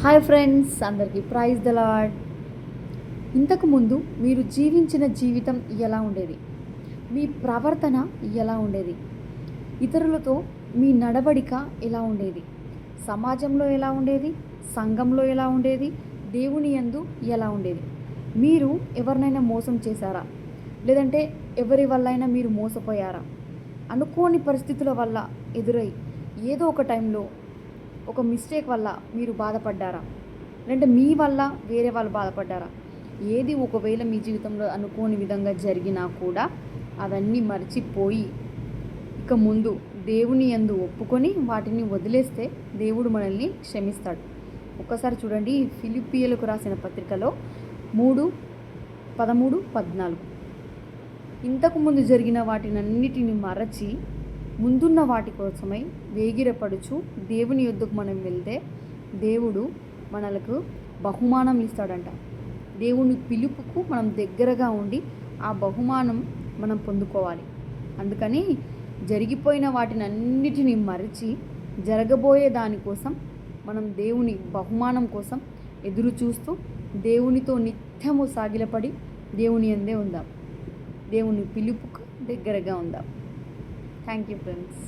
Hi friends, అందరికీ praise the lord. ఇంతకుముందు మీరు జీవించిన జీవితం ఎలా ఉండేది? మీ ప్రవర్తన ఎలా ఉండేది? ఇతరులతో మీ నడవడిక ఎలా ఉండేది? సమాజంలో ఎలా ఉండేది? సంఘంలో ఎలా ఉండేది? దేవుని యందు ఎలా ఉండేది? మీరు ఎవరినైనా మోసం చేశారా? లేదంటే ఎవరి వల్లైనా మీరు మోసపోయారా? అనుకోని పరిస్థితుల వల్ల ఎదురై ఏదో ఒక టైంలో ఒక మిస్టేక్ వల్ల మీరు బాధపడ్డారా? లేదంటే మీ వల్ల వేరే వాళ్ళు బాధపడ్డారా? ఏది ఒకవేళ మీ జీవితంలో అనుకోని విధంగా జరిగినా కూడా అవన్నీ మర్చిపోయి ఇక ముందు దేవుని యందు ఒప్పుకొని వాటిని వదిలేస్తే దేవుడు మనల్ని క్షమిస్తాడు. ఒక్కసారి చూడండి, ఫిలిప్పీయులకు రాసిన పత్రికలో 3:13-14. ఇంతకుముందు జరిగిన వాటినన్నిటిని మరచి ముందున్న వాటి కోసమై వేగిరపడుచు దేవుని యొద్దకు మనం వెళ్తే దేవుడు మనలకు బహుమానం ఇస్తాడంట. దేవుని పిలుపుకు మనం దగ్గరగా ఉండి ఆ బహుమానం మనం పొందుకోవాలి. అందుకని జరిగిపోయిన వాటినన్నిటిని మరచి జరగబోయే దానికోసం మనం దేవుని బహుమానం కోసం ఎదురు చూస్తూ దేవునితో నిత్యము సాగిలపడి దేవుని యందే ఉందాం. దేవుని పిలుపుకు దగ్గరగా ఉందాం. Thank you friends.